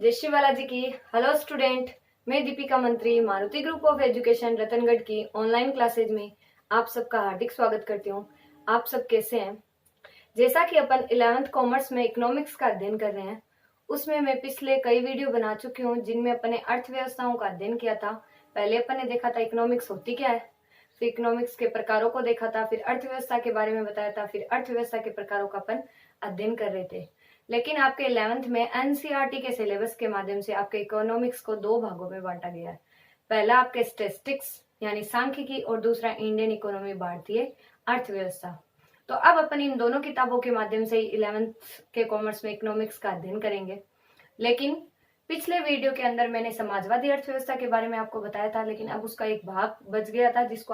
जय श्री बालाजी की। Hello student, मैं दीपिका मंत्री Maruti group of education Ratangarh की ऑनलाइन क्लासेज में आप सबका हार्दिक स्वागत करती हूँ। आप सब कैसे हैं? जैसा कि अपन 11th कॉमर्स में इकोनॉमिक्स का अध्ययन कर रहे हैं, उसमें मैं पिछले कई वीडियो बना चुकी हूँ जिनमें अपन ने अर्थव्यवस्थाओं का अध्ययन किया था। पहले अपन ने देखा था इकोनॉमिक्स होती क्या है, फिर इकोनॉमिक्स के प्रकारों को देखा था, फिर अर्थव्यवस्था के बारे में बताया था, फिर अर्थव्यवस्था के प्रकारों का अपन अध्ययन कर रहे थे। लेकिन आपके 11th में एनसीईआरटी के सिलेबस के माध्यम से आपके इकोनॉमिक्स को दो भागों में बांटा गया है। पहला आपके स्टैटिस्टिक्स यानी सांख्यिकी और दूसरा इंडियन इकोनॉमी भारतीय अर्थव्यवस्था। तो अब अपन इन दोनों किताबों के माध्यम से 11th के कॉमर्स में इकोनॉमिक्स का अध्ययन करेंगे। लेकिन पिछले वीडियो के अंदर मैंने समाजवादी अर्थव्यवस्था के बारे में आपको बताया था, लेकिन अब उसका एक भाग बच गया था जिसको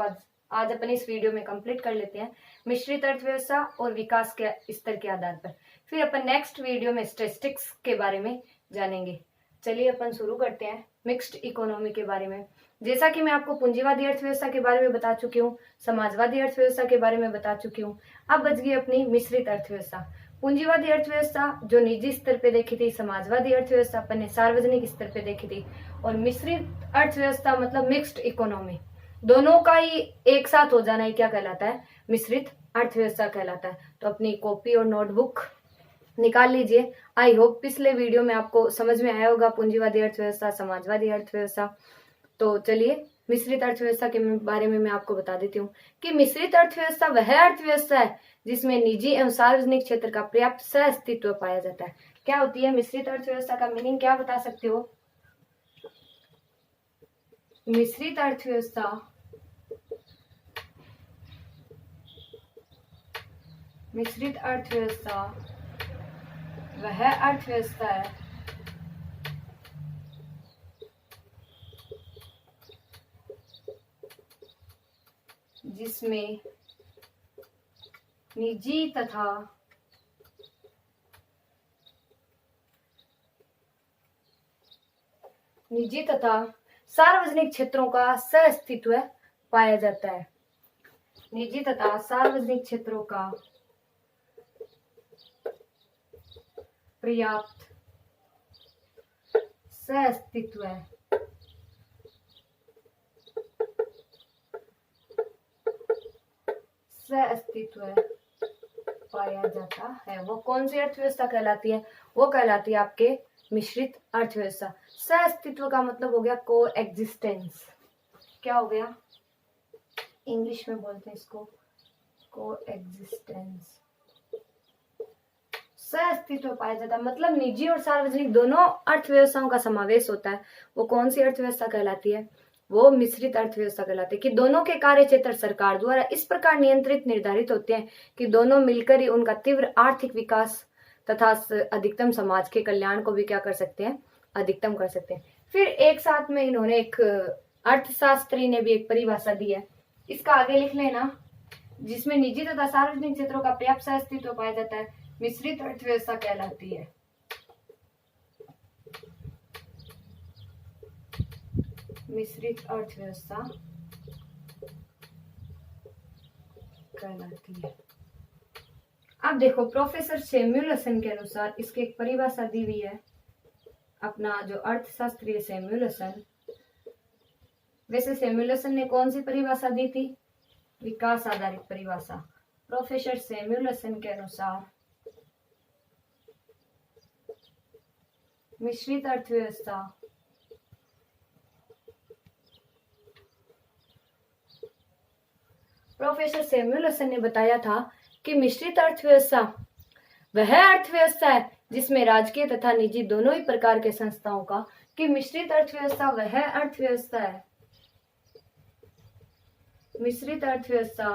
आज अपन इस वीडियो में कंप्लीट कर लेते हैं, मिश्रित अर्थव्यवस्था और विकास के स्तर के आधार पर। फिर अपन नेक्स्ट वीडियो में स्टैटिस्टिक्स के बारे में जानेंगे। चलिए अपन शुरू करते हैं मिक्स्ड इकोनॉमी के बारे में। जैसा कि मैं आपको पूंजीवादी अर्थव्यवस्था के बारे में बता चुकी हूँ, समाजवादी अर्थव्यवस्था के बारे में बता चुकी हूँ, अब बच गई अपनी मिश्रित अर्थव्यवस्था। पूंजीवादी अर्थव्यवस्था जो निजी स्तर पे देखी थी, समाजवादी अर्थव्यवस्था अपन ने सार्वजनिक स्तर पे देखी थी, और मिश्रित अर्थव्यवस्था मतलब मिक्स्ड इकोनॉमी, दोनों का ही एक साथ हो जाना ही क्या कहलाता है? मिश्रित अर्थव्यवस्था कहलाता है। तो अपनी कॉपी और नोटबुक निकाल लीजिए। आई होप पिछले वीडियो में आपको समझ में आया होगा पूंजीवादी अर्थव्यवस्था, समाजवादी अर्थव्यवस्था। तो चलिए मिश्रित अर्थव्यवस्था के बारे में मैं आपको बता देती हूँ कि मिश्रित अर्थव्यवस्था वह अर्थव्यवस्था है जिसमें निजी एवं सार्वजनिक क्षेत्र का पर्याप्त सह अस्तित्व पाया जाता है। क्या होती है मिश्रित अर्थव्यवस्था का मीनिंग, क्या बता सकते हो? मिश्रित अर्थव्यवस्था वह अर्थव्यवस्था है जिसमें निजी तथा सार्वजनिक क्षेत्रों का सह अस्तित्व पाया जाता है। निजी तथा सार्वजनिक क्षेत्रों का पर्याप्त सह अस्तित्व पाया जाता है। वो कौन सी अर्थव्यवस्था कहलाती है? वो कहलाती है आपके मिश्रित अर्थव्यवस्था। सह अस्तित्व का मतलब हो गया को एग्जिस्टेंस। क्या हो गया? इंग्लिश में बोलते हैं इसको को एग्जिस्टेंस। सह अस्तित्व पाया जाता है मतलब निजी और सार्वजनिक दोनों अर्थव्यवस्थाओं का समावेश होता है। वो कौन सी अर्थव्यवस्था कहलाती है? वो मिश्रित अर्थव्यवस्था कहलाती है कि दोनों के कार्य क्षेत्र सरकार द्वारा इस प्रकार नियंत्रित निर्धारित होते हैं कि दोनों मिलकर ही उनका तीव्र आर्थिक विकास तथा अधिकतम समाज के कल्याण को भी क्या कर सकते हैं? अधिकतम कर सकते हैं। फिर एक साथ में इन्होंने एक अर्थशास्त्री ने भी एक परिभाषा दी है, इसका आगे लिख लेना, जिसमें निजी तथा सार्वजनिक क्षेत्रों का पर्याप्त अस्तित्व पाया जाता है, मिश्रित अर्थव्यवस्था कहलाती है। मिश्रित अर्थव्यवस्था कहलाती है। अब देखो प्रोफेसर सैमुअलसन के अनुसार इसकी एक परिभाषा दी हुई है, अपना जो अर्थशास्त्री है सैमुअलसन। वैसे सैमुअलसन ने कौन सी परिभाषा दी थी? विकास आधारित परिभाषा। प्रोफेसर सैमुअलसन के अनुसार मिश्रित अर्थव्यवस्था प्रोफेसर सैमुअलसन ने बताया था कि मिश्रित अर्थव्यवस्था वह अर्थव्यवस्था है जिसमें राजकीय तथा निजी दोनों ही प्रकार के संस्थाओं का कि मिश्रित अर्थव्यवस्था वह अर्थव्यवस्था है मिश्रित अर्थव्यवस्था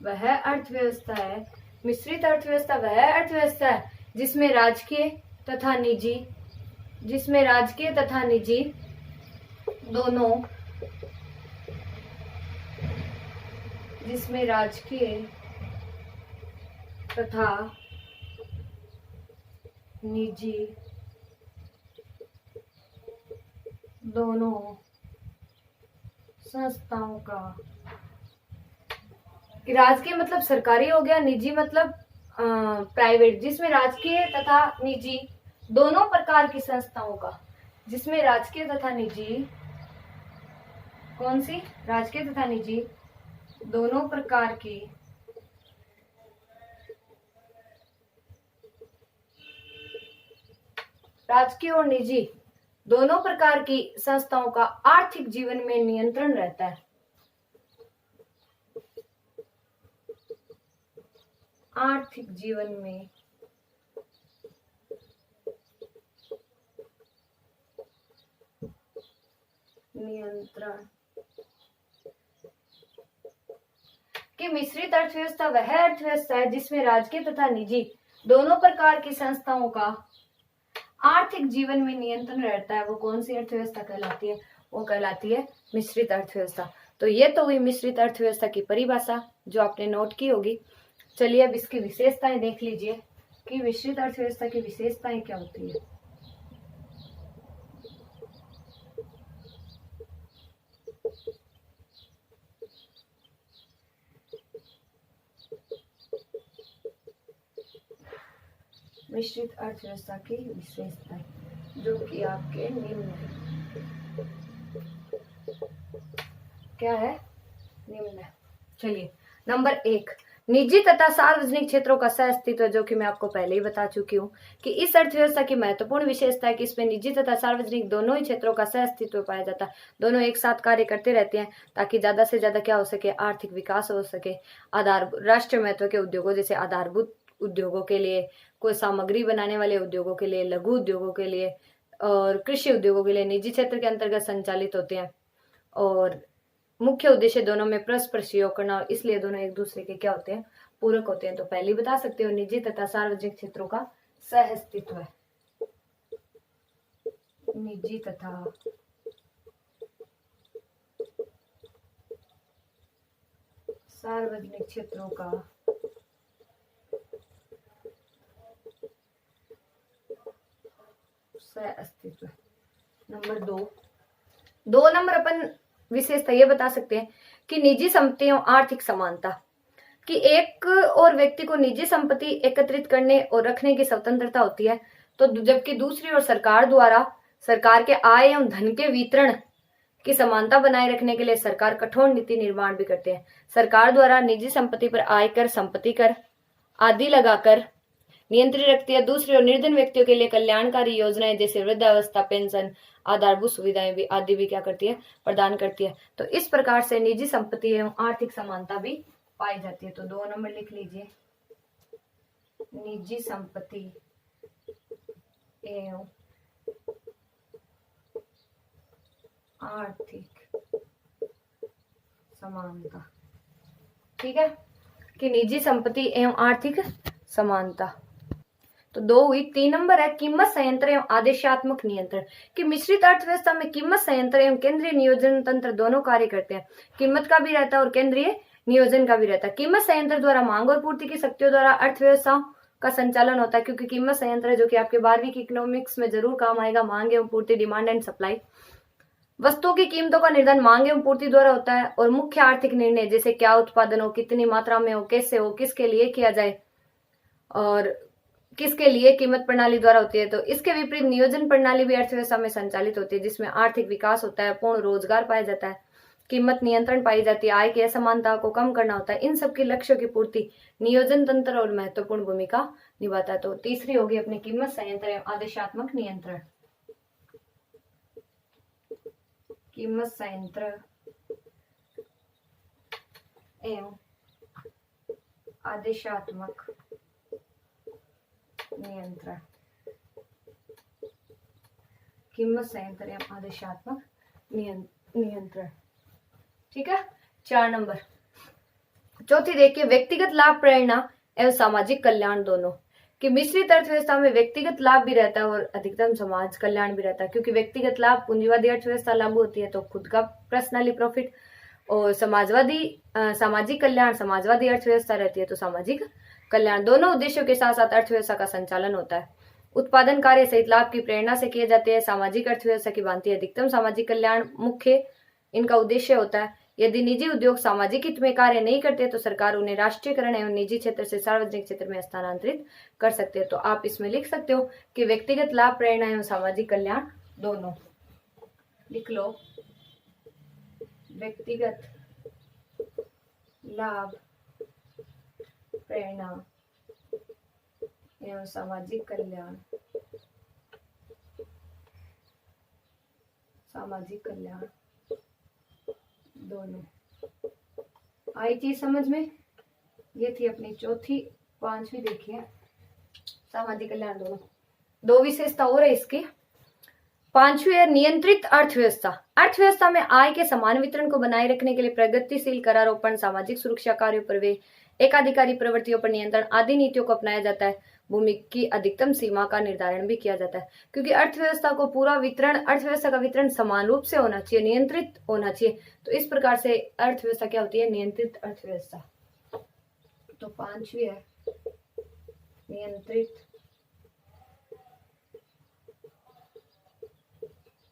वह अर्थव्यवस्था है मिश्रित अर्थव्यवस्था वह अर्थव्यवस्था है जिसमें राजकीय तथा निजी दोनों जिसमें राजकीय तथा निजी दोनों संस्थाओं का, राजकीय मतलब सरकारी हो गया, निजी मतलब प्राइवेट, जिसमें राजकीय तथा निजी दोनों प्रकार की संस्थाओं का, जिसमें राजकीय तथा निजी, कौन सी, राजकीय तथा निजी दोनों प्रकार की राजकीय और निजी दोनों प्रकार की संस्थाओं का आर्थिक जीवन में नियंत्रण रहता है। आर्थिक जीवन में नियंत्रण कि मिश्रित अर्थव्यवस्था वह अर्थव्यवस्था है जिसमें राजकीय तथा निजी दोनों प्रकार की संस्थाओं का आर्थिक जीवन में नियंत्रण रहता है। वो कौन सी अर्थव्यवस्था कहलाती है? वो कहलाती है मिश्रित अर्थव्यवस्था। तो ये तो हुई मिश्रित अर्थव्यवस्था की परिभाषा जो आपने नोट की होगी। चलिए अब इसकी विशेषताएं देख लीजिए कि मिश्रित अर्थव्यवस्था की विशेषताएं क्या होती है। मिश्रित अर्थव्यवस्था की विशेषताएं जो कि आपके निम्न है। क्या है? निम्न है। चलिए, नंबर 1, निजी तथा सार्वजनिक क्षेत्रों का सह अस्तित्व, जो कि मैं आपको पहले ही बता चुकी हूँ कि इस अर्थव्यवस्था की महत्वपूर्ण विशेषता है कि इसमें निजी तथा सार्वजनिक दोनों ही क्षेत्रों का सह अस्तित्व पाया जाता है। दोनों एक साथ कार्य करते रहते हैं ताकि ज्यादा से ज्यादा क्या हो सके, आर्थिक विकास हो सके। राष्ट्रीय महत्व के उद्योगों जैसे आधारभूत उद्योगों के लिए, कोई सामग्री बनाने वाले उद्योगों के लिए, लघु उद्योगों के लिए और कृषि उद्योगों के लिए निजी क्षेत्र के अंतर्गत संचालित होते हैं। और मुख्य उद्देश्य दोनों में परस्पर सहयोग करना, और इसलिए दोनों एक दूसरे के क्या होते हैं, पूरक होते हैं। तो पहले बता सकते हो निजी तथा सार्वजनिक क्षेत्रों का सह अस्तित्व है। निजी तथा सार्वजनिक क्षेत्रों का सह अस्तित्व। नंबर 2 नंबर अपन विशेषता ये बता सकते हैं कि निजी संपत्ति एवं आर्थिक समानता, कि एक और व्यक्ति को निजी संपत्ति एकत्रित करने और रखने की स्वतंत्रता होती है, तो जबकि दूसरी ओर सरकार द्वारा सरकार के आय एवं धन के वितरण की समानता बनाए रखने के लिए सरकार कठोर नीति निर्माण भी करते हैं। सरकार द्वारा निजी संपत्ति पर आयकर, संपत्ति कर आदि लगाकर नियंत्रित रखती है। दूसरी ओर निर्धन व्यक्तियों के लिए कल्याणकारी योजनाएं जैसे वृद्धावस्था पेंशन, आधारभूत सुविधाएं भी आदि भी क्या करती है, प्रदान करती है। तो इस प्रकार से निजी संपत्ति एवं आर्थिक समानता भी पाई जाती है। तो 2 नंबर लिख लीजिए, निजी संपत्ति एवं आर्थिक समानता। ठीक है, कि निजी संपत्ति एवं आर्थिक समानता। तो 2 हुई। 3 नंबर है कीमत संयंत्र एवं आदेशात्मक नियंत्रण, कि मिश्रित अर्थव्यवस्था में कीमत संयंत्र एवं केंद्रीय नियोजन तंत्र दोनों कार्य करते हैं। कीमत का भी रहता है और केंद्रीय नियोजन का भी रहता है। कीमत संयंत्र द्वारा मांग और पूर्ति की शक्तियों द्वारा अर्थव्यवस्था का संचालन होता है, क्योंकि कीमत संयंत्र जो कि आपके 12वीं की इकोनॉमिक्स में जरूर काम आएगा, मांग एवं पूर्ति, डिमांड एंड सप्लाई। वस्तुओं की कीमतों का निर्धारण मांग एवं पूर्ति द्वारा होता है, और मुख्य आर्थिक निर्णय जैसे क्या उत्पादन हो, कितनी मात्रा में हो, कैसे हो, किसके लिए किया जाए और किसके लिए कीमत प्रणाली द्वारा होती है। तो इसके विपरीत नियोजन प्रणाली भी अर्थव्यवस्था में संचालित होती है, जिसमें आर्थिक विकास होता है, पूर्ण रोजगार पाया जाता है, कीमत नियंत्रण पाई जाती है, आय की असमानता को कम करना होता है। इन सब के लक्ष्यों की पूर्ति नियोजन तंत्र और महत्वपूर्ण भूमिका निभाता है। तो तीसरी होगी अपनी कीमत संयंत्र एवं आदेशात्मक नियंत्रण। कीमत संयंत्र एवं आदेशात्मक नियंत्रण। कीमत संयंत्र एवं आदेशात्मक नियंत्रण। ठीक है, 4 नंबर। चौथी देखिए, व्यक्तिगत लाभ, प्रेरणा एवं सामाजिक कल्याण दोनों, कि मिश्रित अर्थव्यवस्था में व्यक्तिगत लाभ भी रहता है और अधिकतम समाज कल्याण भी रहता है। क्योंकि व्यक्तिगत लाभ पूंजीवादी अर्थव्यवस्था लागू होती है तो खुद का पर्सनली प्रॉफिट, और सामाजिक कल्याण समाजवादी अर्थव्यवस्था रहती है तो सामाजिक कल्याण। दोनों उद्देश्यों के साथ साथ अर्थव्यवस्था का संचालन होता है। उत्पादन कार्य सहित लाभ की प्रेरणा से किए जाते हैं। सामाजिक अर्थव्यवस्था की भांति अधिकतम सामाजिक कल्याण मुख्य इनका उद्देश्य होता है। यदि निजी उद्योग सामाजिक हित में कार्य नहीं करते तो सरकार उन्हें राष्ट्रीयकरण एवं निजी क्षेत्र से सार्वजनिक क्षेत्र में स्थानांतरित कर सकते हैं। तो आप इसमें लिख सकते हो कि व्यक्तिगत लाभ, प्रेरणा एवं सामाजिक कल्याण दोनों। लिख लो, व्यक्तिगत लाभ, प्रेरणा एवं सामाजिक कल्याण, सामाजिक कल्याण दोनों। आई चीज समझ में? ये थी अपनी चौथी। पांचवी देखिए, सामाजिक कल्याण दोनों। दो विशेषता और है इसकी। पांचवी है नियंत्रित अर्थव्यवस्था। अर्थव्यवस्था में आय के समान वितरण को बनाए रखने के लिए प्रगतिशील करारोपण, सामाजिक सुरक्षा कार्यों पर वे एकाधिकारी प्रवृत्तियों पर नियंत्रण आदि नीतियों को अपनाया जाता है। भूमि की अधिकतम सीमा का निर्धारण भी किया जाता है, क्योंकि अर्थव्यवस्था का वितरण समान रूप से होना चाहिए, नियंत्रित होना चाहिए। तो इस प्रकार से अर्थव्यवस्था क्या होती है? नियंत्रित अर्थव्यवस्था। तो पांचवी है नियंत्रित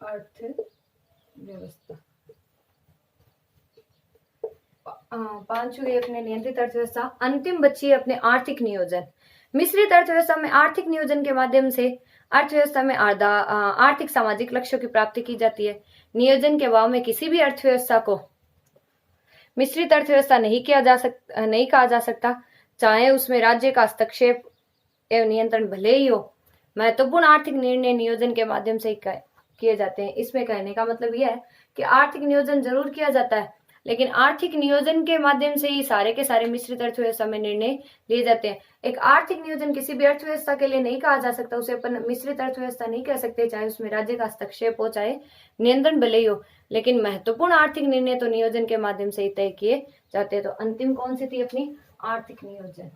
अर्थव्यवस्था। पांचवी अपने नियंत्रित अर्थव्यवस्था। अंतिम बची है अपने आर्थिक नियोजन। मिश्रित अर्थव्यवस्था में आर्थिक नियोजन के माध्यम से अर्थव्यवस्था में आर्थिक सामाजिक लक्ष्यों की प्राप्ति की जाती है। नियोजन के अभाव में किसी भी अर्थव्यवस्था को मिश्रित अर्थव्यवस्था नहीं कहा जा सकता, चाहे उसमें राज्य का हस्तक्षेप एवं नियंत्रण भले ही हो। महत्वपूर्ण आर्थिक निर्णय नियोजन के माध्यम से किए जाते हैं। इसमें कहने का मतलब यह है कि आर्थिक नियोजन जरूर किया जाता है, लेकिन आर्थिक नियोजन के माध्यम से ही सारे के सारे मिश्रित अर्थव्यवस्था में निर्णय लिए जाते हैं। एक आर्थिक नियोजन किसी भी अर्थव्यवस्था के लिए नहीं कहा जा सकता, उसे अपन मिश्रित अर्थव्यवस्था नहीं कह सकते, चाहे उसमें राज्य का हस्तक्षेप हो, चाहे नियंत्रण भले ही हो। लेकिन महत्वपूर्ण आर्थिक निर्णय तो नियोजन के माध्यम से ही तय किए जाते हैं। तो अंतिम कौन सी थी अपनी? आर्थिक नियोजन।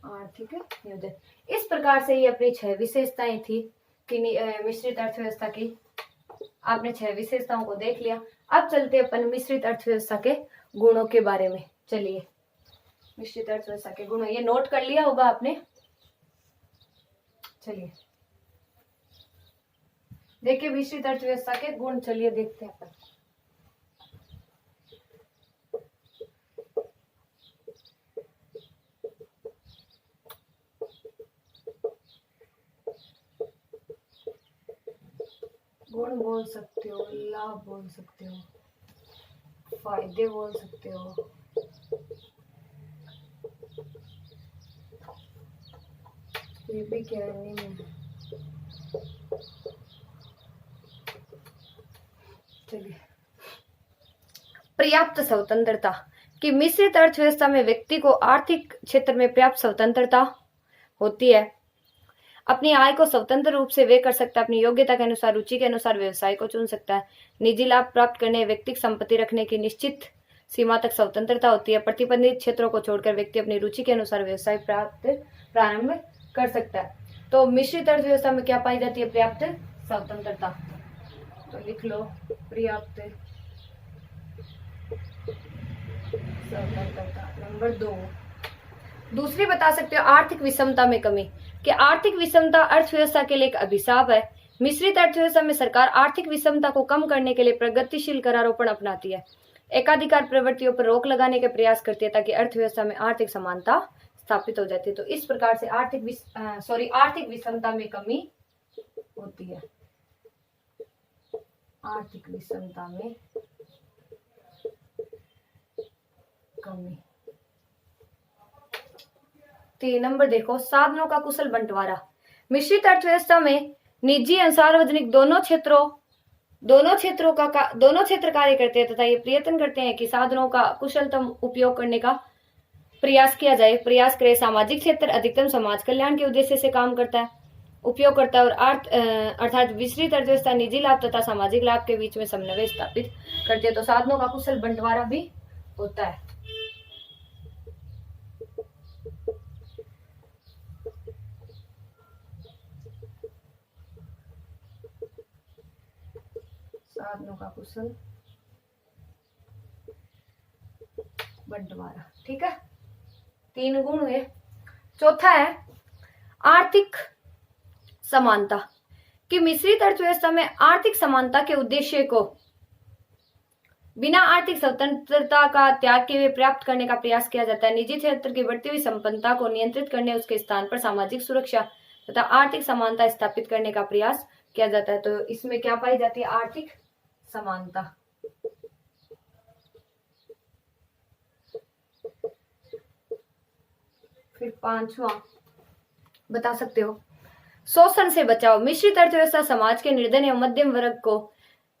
आर्थिक नियोजन। इस प्रकार से ये अपनी 6 विशेषताएं थी कि मिश्रित अर्थव्यवस्था की। आपने 6 विशेषताओं को देख लिया। अब चलते अपन मिश्रित अर्थव्यवस्था के गुणों के बारे में। चलिए, मिश्रित अर्थव्यवस्था के गुण, ये नोट कर लिया होगा आपने। चलिए देखिए मिश्रित अर्थव्यवस्था के गुण, चलिए देखते हैं अपन। गुण बोल सकते हो, लाभ बोल सकते हो, फायदे बोल सकते हो, ये भी क्या नहीं। चलिए, पर्याप्त स्वतंत्रता। कि मिश्रित अर्थव्यवस्था में व्यक्ति को आर्थिक क्षेत्र में पर्याप्त स्वतंत्रता होती है। अपनी आय को स्वतंत्र रूप से वे कर सकता है, अपनी योग्यता के अनुसार, रुचि के अनुसार व्यवसाय को चुन सकता है। निजी लाभ प्राप्त करने, व्यक्तिगत संपत्ति रखने की निश्चित सीमा तक स्वतंत्रता होती है। प्रतिबंधित क्षेत्रों को छोड़कर व्यक्ति अपनी रुचि के अनुसार व्यवसाय प्रारंभ कर सकता है। तो मिश्रित अर्थव्यवस्था में क्या पाई जाती है? पर्याप्त स्वतंत्रता। तो लिख लो, पर्याप्त स्वतंत्रता। नंबर 2, दूसरी बता सकते हो आर्थिक विषमता में कमी। कि आर्थिक विषमता अर्थव्यवस्था के लिए एक अभिशाप है। मिश्रित अर्थव्यवस्था में सरकार आर्थिक विषमता को कम करने के लिए प्रगतिशील करारोपण अपनाती है, एकाधिकार प्रवृत्तियों पर रोक लगाने के प्रयास करती है, ताकि अर्थव्यवस्था में आर्थिक समानता स्थापित हो जाती है। तो इस प्रकार से आर्थिक विषमता में कमी होती है। आर्थिक विषमता में कमी। 3 नंबर देखो, साधनों का कुशल बंटवारा। मिश्रित अर्थव्यवस्था में निजी और सार्वजनिक दोनों क्षेत्र कार्य करते हैं तथा ये प्रयत्न करते हैं कि साधनों का कुशलतम उपयोग करने का प्रयास करे। सामाजिक क्षेत्र अधिकतम समाज कल्याण के उद्देश्य से काम करता है, उपयोग करता है, और अर्थात विस्तृत अर्थव्यवस्था निजी लाभ तथा सामाजिक लाभ के बीच में समन्वय स्थापित करती है। तो साधनों का कुशल बंटवारा भी होता है। साधनों का कुशल बंटवारा, ठीक है। 3 गुण हुए। चौथा है आर्थिक समानता कि मिश्रित अर्थव्यवस्था में आर्थिक समानता के उद्देश्य को बिना आर्थिक स्वतंत्रता का त्याग के हुए प्राप्त करने का प्रयास किया जाता है। निजी क्षेत्र की बढ़ती हुई संपन्नता को नियंत्रित करने, उसके स्थान पर सामाजिक सुरक्षा तथा आर्थिक समानता स्थापित करने का प्रयास किया जाता है। तो इसमें क्या पाई जाती है? आर्थिक समानता। फिर पांचवा बता सकते हो, शोषण से बचाव। मिश्रित अर्थव्यवस्था समाज के निर्धन एवं मध्यम वर्ग को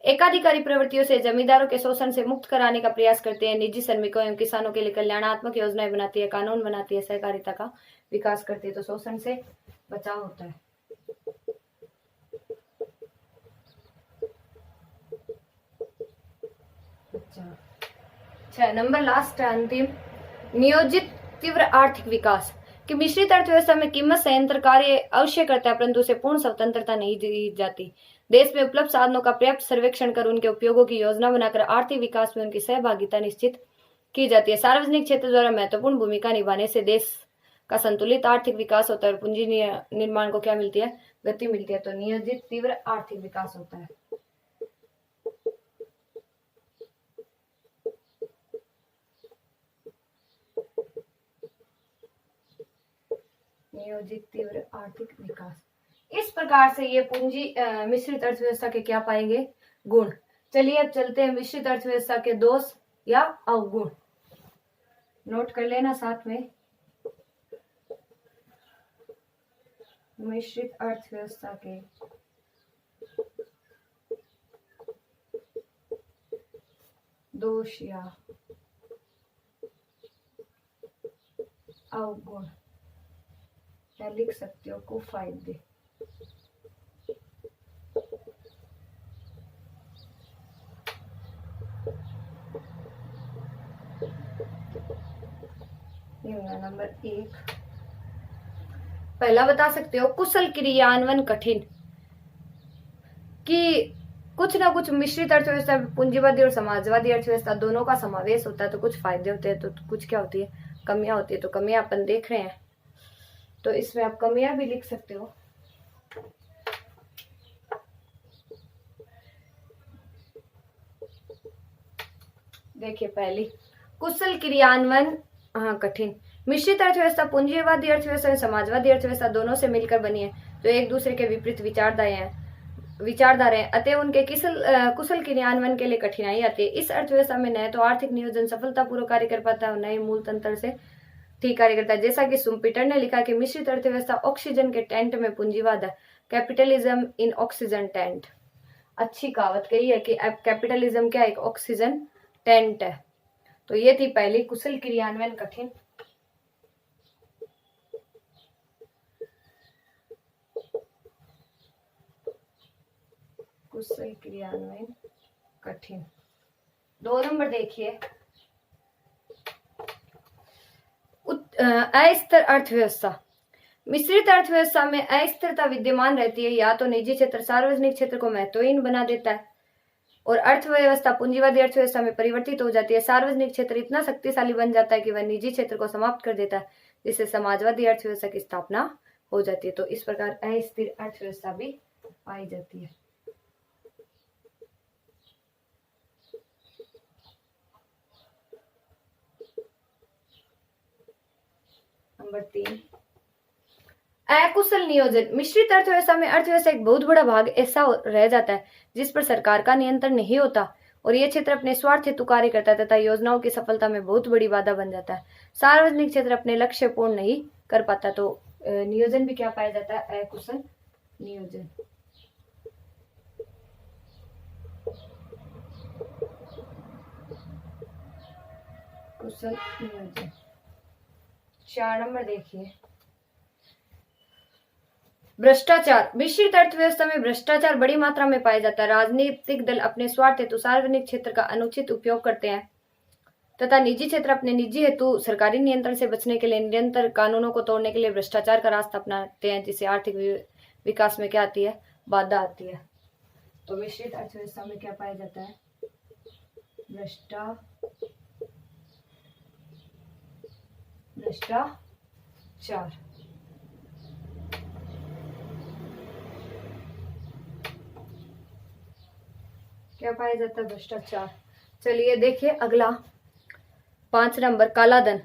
एकाधिकारी प्रवृत्तियों से जमींदारों के शोषण से मुक्त कराने का प्रयास करते हैं। निजी श्रमिकों एवं किसानों के लिए कल्याणात्मक योजनाएं बनाती है, कानून बनाती है, सहकारिता का विकास करती है। तो शोषण से बचाव होता है। अच्छा, नंबर लास्ट अंतिम, नियोजित तीव्र आर्थिक विकास कि मिश्रित अर्थव्यवस्था में कीमत संयंत्र कार्य अवश्य करता है, परंतु उसे पूर्ण स्वतंत्रता नहीं दी जाती। देश में उपलब्ध साधनों का पर्याप्त सर्वेक्षण कर उनके उपयोगों की योजना बनाकर आर्थिक विकास में उनकी सहभागिता निश्चित की जाती है। सार्वजनिक क्षेत्र द्वारा महत्वपूर्ण भूमिका निभाने से देश का संतुलित आर्थिक विकास होता है और पूंजी निर्माण को क्या मिलती है? गति मिलती है। तो नियोजित तीव्र आर्थिक विकास होता है। नियोजित तीव्र आर्थिक विकास। इस प्रकार से ये पूंजी मिश्रित अर्थव्यवस्था के क्या पाएंगे? गुण। चलिए अब चलते हैं मिश्रित अर्थव्यवस्था के दोष या अवगुण। नोट कर लेना साथ में। मिश्रित अर्थव्यवस्था के दोष या अवगुण, या लिख सकते हो कुफायदे। नंबर 1, पहला बता सकते हो कुशल क्रियान्वयन कठिन कि कुछ ना कुछ मिश्रित अर्थव्यवस्था पूंजीवादी और समाजवादी अर्थव्यवस्था दोनों का समावेश होता है। तो कुछ फायदे होते हैं तो कुछ क्या होती है? कमियां होती है। तो कमियां अपन देख रहे हैं, तो इसमें आप कमियां भी लिख सकते हो। देखिए पहली, कुशल क्रियान्वयन कठिन। मिश्रित अर्थव्यवस्था पूंजीवादी अर्थव्यवस्था और समाजवादी अर्थव्यवस्था दोनों से मिलकर बनी है, जो एक दूसरे के विपरीत विचारधारा हैं, अतः उनके कुशल क्रियान्वयन के लिए कठिनाई आती है। इस अर्थव्यवस्था में न तो आर्थिक नियोजन सफलतापूर्वक कार्य कर पाता है और न ही मूल तंत्र से ठीक कार्य करता है। जैसा कि सुम्पीटर ने लिखा कि मिश्रित अर्थव्यवस्था ऑक्सीजन के टेंट में पूंजीवाद है, कैपिटलिज्म इन ऑक्सीजन टेंट। अच्छी कहावत कही है कि कैपिटलिज्म क्या? एक ऑक्सीजन टेंट है। तो ये थी पहली, कुशल क्रियान्वयन कठिन। कुशल क्रियान्वयन कठिन। 2 नंबर देखिए, अस्थिर अर्थव्यवस्था। मिश्रित अर्थव्यवस्था में अस्थिरता विद्यमान रहती है। या तो निजी क्षेत्र सार्वजनिक क्षेत्र को महत्वहीन बना देता है और अर्थव्यवस्था पूंजीवादी अर्थव्यवस्था में परिवर्तित हो जाती है। सार्वजनिक क्षेत्र इतना शक्तिशाली बन जाता है कि वह निजी क्षेत्र को समाप्त कर देता है, जिससे समाजवादी अर्थव्यवस्था की स्थापना हो जाती है। तो इस प्रकार अस्थिर अर्थव्यवस्था भी पाई जाती है। नंबर 3, अकुशल नियोजन। मिश्रित अर्थव्यवस्था में अर्थव्यवस्था एक बहुत बड़ा भाग ऐसा रह जाता है जिस पर सरकार का नियंत्रण नहीं होता और ये क्षेत्र अपने स्वार्थ हेतु कार्य करता है तथा योजनाओं की सफलता में बहुत बड़ी बाधा बन जाता है। सार्वजनिक क्षेत्र अपने लक्ष्य पूर्ण नहीं कर पाता। तो नियोजन भी क्या पाया जाता है? अकुशल नियोजन। कुशल नियोजन। 4 नंबर देखिए, भ्रष्टाचार। मिश्रित अर्थव्यवस्था में भ्रष्टाचार बड़ी मात्रा में पाया जाता है। राजनीतिक दल अपने स्वार्थ हेतु सार्वजनिक क्षेत्र का अनुचित उपयोग करते हैं तथा निजी क्षेत्र अपने निजी हेतु सरकारी नियंत्रण से बचने के लिए निरंतर कानूनों को तोड़ने के लिए भ्रष्टाचार का रास्ता अपनाते हैं, जिससे आर्थिक विकास में क्या आती है? बाधा आती है। तो मिश्रित अर्थव्यवस्था में क्या पाया जाता है? भ्रष्टाचार। क्या पाया जाता है? भ्रष्टाचार। चलिए देखिए अगला 5 नंबर, काला धन।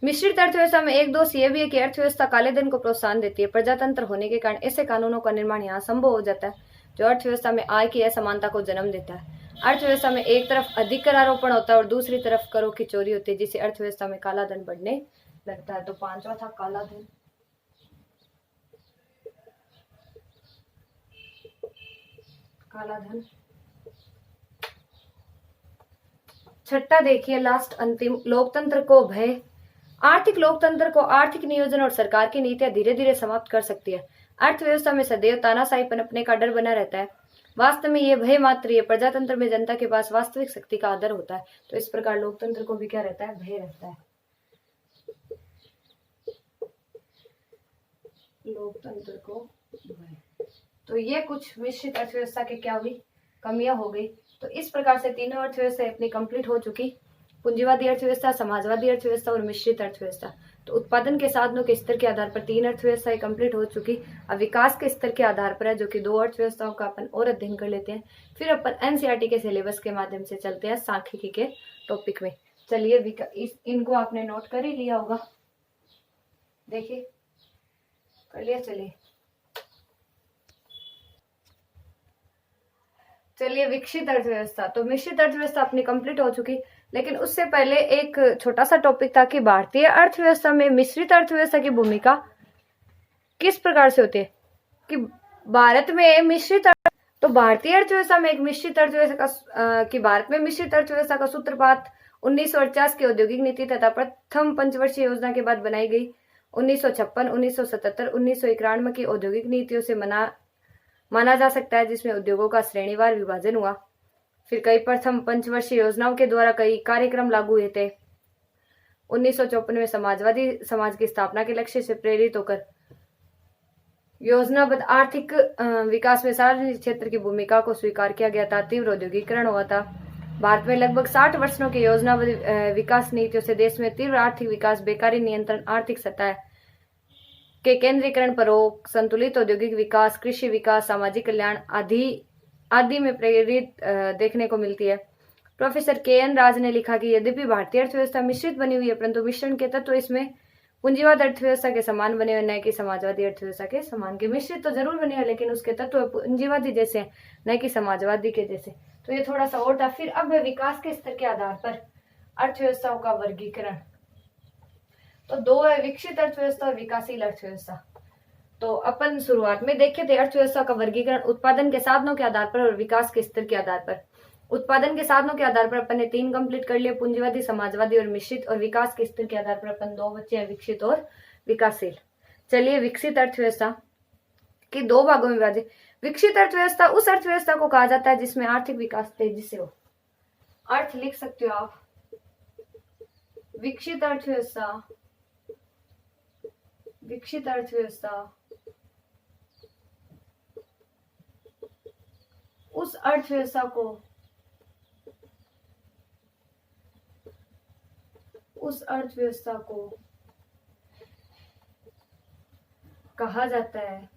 मिश्रित अर्थव्यवस्था में एक दोष यह भी है कि अर्थव्यवस्था काले धन को प्रोत्साहन देती है। प्रजातंत्र होने के कारण ऐसे कानूनों का निर्माण यहाँ संभव हो जाता है जो अर्थव्यवस्था में आय की असमानता को जन्म देता है। अर्थव्यवस्था में एक तरफ अधिक करारोपण होता है और दूसरी तरफ करों की चोरी होती है, जिससे अर्थव्यवस्था में काला धन बढ़ने लगता है। तो 5वां था काला धन। काला धन। छठा देखिए लास्ट अंतिम, लोकतंत्र को भय। आर्थिक लोकतंत्र को आर्थिक नियोजन और सरकार की नीतियां धीरे धीरे समाप्त कर सकती है। अर्थव्यवस्था में सदैव तानाशाही पनपने का डर बना रहता है। वास्तव में यह भय मात्र है। प्रजातंत्र में जनता के पास वास्तविक शक्ति का आदर होता है। तो इस प्रकार लोकतंत्र को भी क्या रहता है? भय रहता है। लोकतंत्र को भय। तो ये कुछ मिश्रित अर्थव्यवस्था के क्या हुई? कमियां हो गई। तो इस प्रकार से तीनों अर्थव्यवस्था अपनी कंप्लीट हो चुकी। पूंजीवादी अर्थव्यवस्था, समाजवादी अर्थव्यवस्था और मिश्रित अर्थव्यवस्था। तो उत्पादन के साधनों के स्तर के आधार पर 3 अर्थव्यवस्थाएं कंप्लीट हो चुकी। अब विकास के स्तर के आधार पर है, जो कि 2 अर्थव्यवस्थाओं का अपन और अध्ययन कर लेते हैं। फिर अपन एनसीईआरटी के सिलेबस के माध्यम से चलते हैं सांख्यिकी के टॉपिक में। चलिए इनको आपने नोट कर ही लिया होगा, देखिए कर लिया। चलिए विकसित अर्थव्यवस्था। तो मिश्रित अर्थव्यवस्था अपनी कंप्लीट हो चुकी, लेकिन उससे पहले एक छोटा सा टॉपिक था कि भारतीय अर्थव्यवस्था में मिश्रित अर्थव्यवस्था की भूमिका किस प्रकार से होती है। कि भारत में मिश्रित तो भारतीय अर्थव्यवस्था में एक मिश्रित अर्थव्यवस्था का कि भारत में मिश्रित अर्थव्यवस्था का सूत्रपात 1948 की औद्योगिक नीति तथा प्रथम पंचवर्षीय योजना के बाद बनाई गई 1956, 1977, 1991 की औद्योगिक नीतियों से माना जा सकता है, जिसमें उद्योगों का श्रेणीवार विभाजन हुआ। फिर कई प्रथम पंचवर्षीय योजनाओं के द्वारा कई कार्यक्रम लागू हुए थे। 1954 में समाजवादी समाज की स्थापना के लक्ष्य से प्रेरित होकर योजनाबद्ध आर्थिक विकास में सार्वजनिक क्षेत्र की भूमिका को स्वीकार किया गया था। तीव्र औद्योगिकरण हुआ था। भारत में लगभग 60 वर्षों की योजनाबद्ध विकास नीतियों से देश में तीव्र आर्थिक विकास, बेकारी नियंत्रण, आर्थिक सतह के केंद्रीकरण पर रोक, संतुलित औद्योगिक विकास, कृषि विकास, सामाजिक कल्याण आदि में प्रेरित देखने को मिलती है। Professor K. N.. राज ने लिखा कि यद्यपि भारतीय अर्थव्यवस्था मिश्रित बनी हुई है, परंतु मिश्रण के तत्व इसमें पूंजीवाद अर्थव्यवस्था के समान बने हुए, न कि समाजवादी अर्थव्यवस्था के समान। के मिश्रित तो जरूर बने हुए, लेकिन उसके तत्व पूंजीवादी जैसे, न कि समाजवादी के जैसे। तो ये थोड़ा सा और था। फिर अब विकास के स्तर के आधार पर अर्थव्यवस्थाओं का वर्गीकरण। तो 2 है, विकसित अर्थव्यवस्था और विकासशील अर्थव्यवस्था। तो अपन शुरुआत में देखे थे अर्थव्यवस्था का वर्गीकरण उत्पादन के साधनों के आधार पर और विकास के स्तर के आधार पर। उत्पादन के साधनों के आधार पर अपन ने 3 कंप्लीट कर लिए, पूंजीवादी, समाजवादी और मिश्रित। और विकास के स्तर के आधार पर अपन 2 बच्चे हैं, विकसित और विकासशील। चलिए विकसित अर्थव्यवस्था की 2 भागों में विभाजित। विकसित अर्थव्यवस्था उस अर्थव्यवस्था को कहा जाता है जिसमें आर्थिक विकास तेजी से हो। अर्थ लिख सकते हो आप। विकसित अर्थव्यवस्था, विकसित अर्थव्यवस्था उस अर्थव्यवस्था को कहा जाता है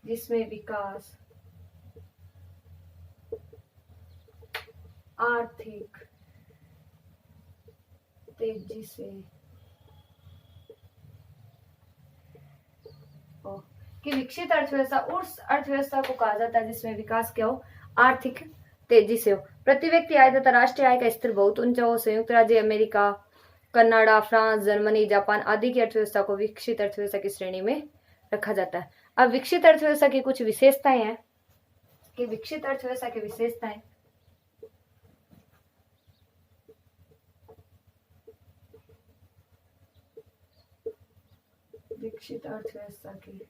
जिसमें विकास आर्थिक तेजी से हो। कि विकसित अर्थव्यवस्था उस अर्थव्यवस्था को कहा जाता है जिसमें विकास क्या हो? आर्थिक तेजी से हो। प्रति व्यक्ति आय तथा राष्ट्रीय आय का स्तर बहुत ऊंचा हो। संयुक्त राज्य America, Canada, France, Germany, Japan आदि की अर्थव्यवस्था को विकसित अर्थव्यवस्था की श्रेणी में रखा जाता है। अब विकसित अर्थव्यवस्था की कुछ विशेषताएं हैं कि विकसित अर्थव्यवस्था की विशेषताएं विकसित अर्थव्यवस्था की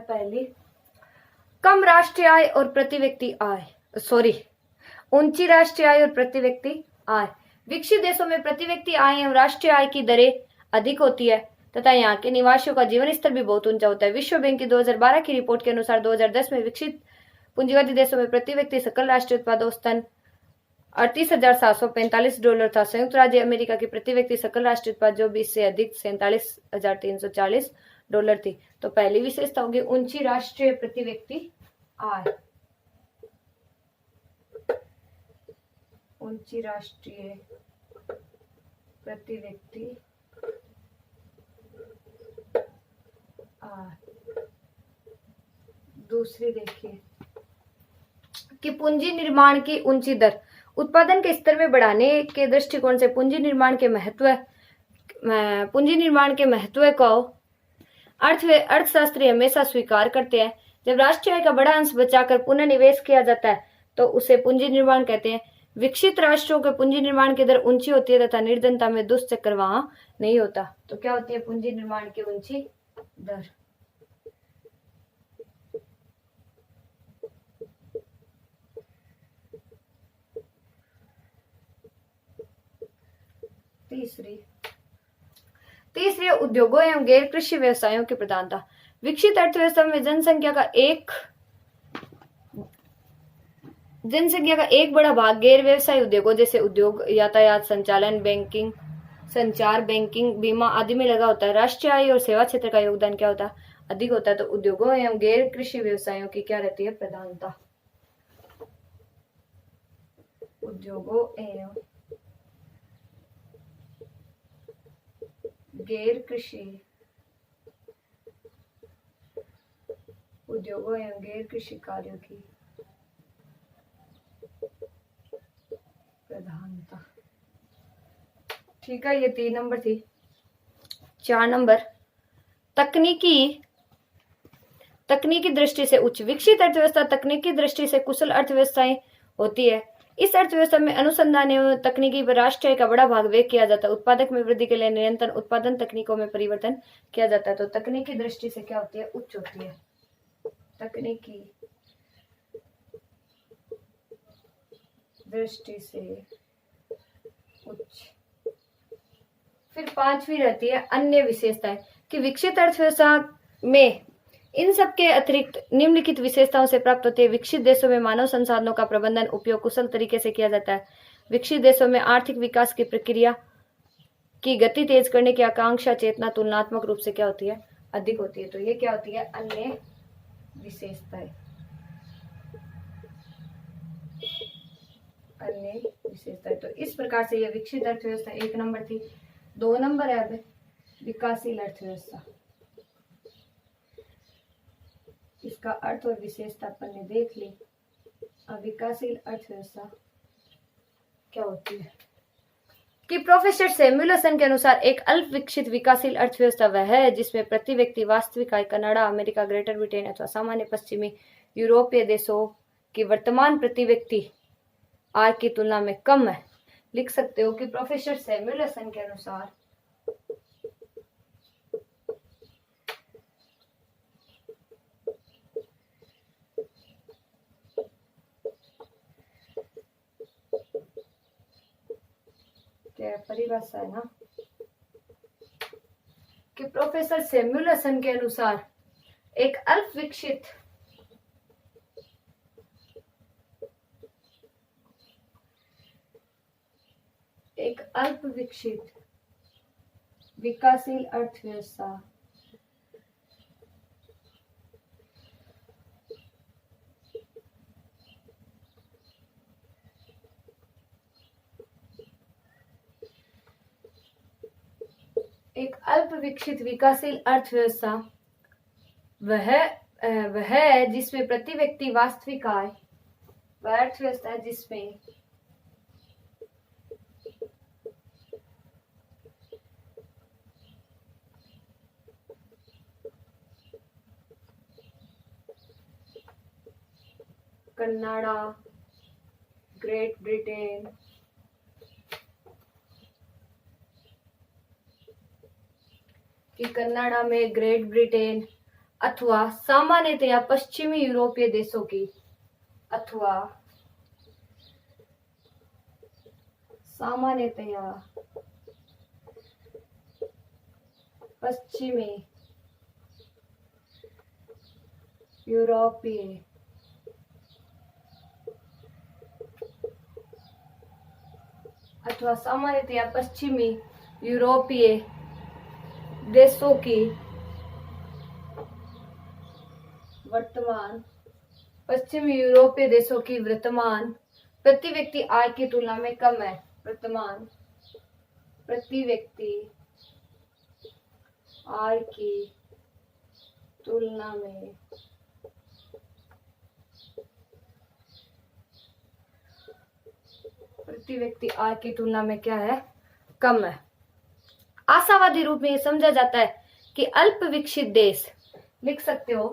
पहली, कम राष्ट्रीय आय और प्रति व्यक्ति आय, ऊंची राष्ट्रीय आय और प्रति व्यक्ति आय। विकसित देशों में प्रति व्यक्ति आय एवं राष्ट्रीय आय की दरें अधिक होती है तथा यहाँ के निवासियों का जीवन स्तर भी बहुत ऊंचा होता है। विश्व बैंक की 2012 की रिपोर्ट के अनुसार 2010 में विकसित पूंजीवादी देशों में प्रति व्यक्ति सकल राष्ट्रीय उत्पाद औसतन $38,745 था। संयुक्त राज्य अमेरिका की प्रति व्यक्ति सकल राष्ट्रीय उत्पाद जो 20 से अधिक $47,340 थी। तो पहली विशेषता होगी ऊंची राष्ट्रीय प्रति व्यक्ति आय, ऊंची राष्ट्रीय प्रति व्यक्ति आय। दूसरी देखिए कि पूंजी निर्माण की ऊंची दर, उत्पादन के स्तर में बढ़ाने के दृष्टिकोण से पूंजी निर्माण के महत्व को अर्थशास्त्री हमेशा स्वीकार करते हैं। जब राष्ट्रीय आय का बड़ा अंश बचाकर पुनः निवेश किया जाता है तो उसे पूंजी निर्माण कहते हैं। विकसित राष्ट्रों के पूंजी निर्माण की दर ऊंची होती है तथा निर्धनता में दुष्चक्र वहां नहीं होता। तो क्या होती है पूंजी निर्माण की ऊंची दर? तीसरी उद्योगों एवं गैर कृषि व्यवसायों की प्रधानता। विकसित अर्थव्यवस्था में जनसंख्या का एक बड़ा भाग गैर व्यवसायी उद्योगों जैसे उद्योग, यातायात, संचार, बैंकिंग, बीमा आदि में लगा होता है। राष्ट्रीय आय और सेवा क्षेत्र का योगदान क्या होता है? अधिक होता है। तो उद्योगों एवं गैर कृषि व्यवसायों की क्या रहती है? प्रधानता। उद्योगों एवं गैर कृषि कार्यों की प्रधानता। ठीक है, ये 3 नंबर थी। 4 नंबर तकनीकी दृष्टि से उच्च। विकसित अर्थव्यवस्था तकनीकी दृष्टि से कुशल अर्थव्यवस्थाएं होती है। इस अर्थव्यवस्था में अनुसंधान एवं तकनीकी पर राष्ट्रीय का बड़ा भाग व्यय किया जाता है। उत्पादक में वृद्धि के लिए निरंतर उत्पादन तकनीकों में परिवर्तन किया जाता है। तो तकनीकी दृष्टि से क्या होती है? उच्च होती है। तकनीकी दृष्टि से उच्च। फिर 5वीं रहती है अन्य विशेषताएं कि विकसित अर्थव्यवस्था में इन सब के अतिरिक्त निम्नलिखित विशेषताओं से प्राप्त होती है। विकसित देशों में मानव संसाधनों का प्रबंधन उपयोग कुशल तरीके से किया जाता है। विकसित देशों में आर्थिक विकास की प्रक्रिया की गति तेज करने की आकांक्षा चेतना तुलनात्मक रूप से क्या होती है? अधिक होती है। तो ये क्या होती है? अन्य विशेषताएं। तो इस प्रकार से यह विकसित अर्थव्यवस्था 1 नंबर थी। 2 नंबर है अब विकासशील अर्थव्यवस्था। इसका अर्थ और विशेषता अपन ने देख ली। अब विकासशील अर्थव्यवस्था क्या होती है कि प्रोफेसर सैमुएलसन के अनुसार एक अल्प विकसित विकासशील अर्थव्यवस्था वह है जिसमें प्रति व्यक्ति वास्तविक आय कनाडा, अमेरिका, ग्रेटर ब्रिटेन अथवा सामान्य पश्चिमी यूरोपीय देशों की वर्तमान प्रति व्यक्ति आय की तुलना में कम है। लिख सकते हो कि प्रोफेसर सैमुएलसन के अनुसार क्या परिभाषा है ना कि प्रोफेसर सैमुएलसन के अनुसार एक अल्प विकसित विकासशील अर्थव्यवस्था वह है जिसमें प्रति व्यक्ति वास्तविक आय, वह अर्थव्यवस्था है जिसमें कनाडा, ग्रेट ब्रिटेन, कनाडा में ग्रेट ब्रिटेन अथवा सामान्यतया पश्चिमी यूरोपीय देशों की पश्चिमी यूरोपीय अथवा सामान्यतया पश्चिमी यूरोपीय देशों की वर्तमान प्रति व्यक्ति आय की तुलना में कम है। वर्तमान प्रति व्यक्ति आय की तुलना में क्या है? कम है। आशावादी रूप में यह समझा जाता है कि अल्प विकसित देश, लिख सकते हो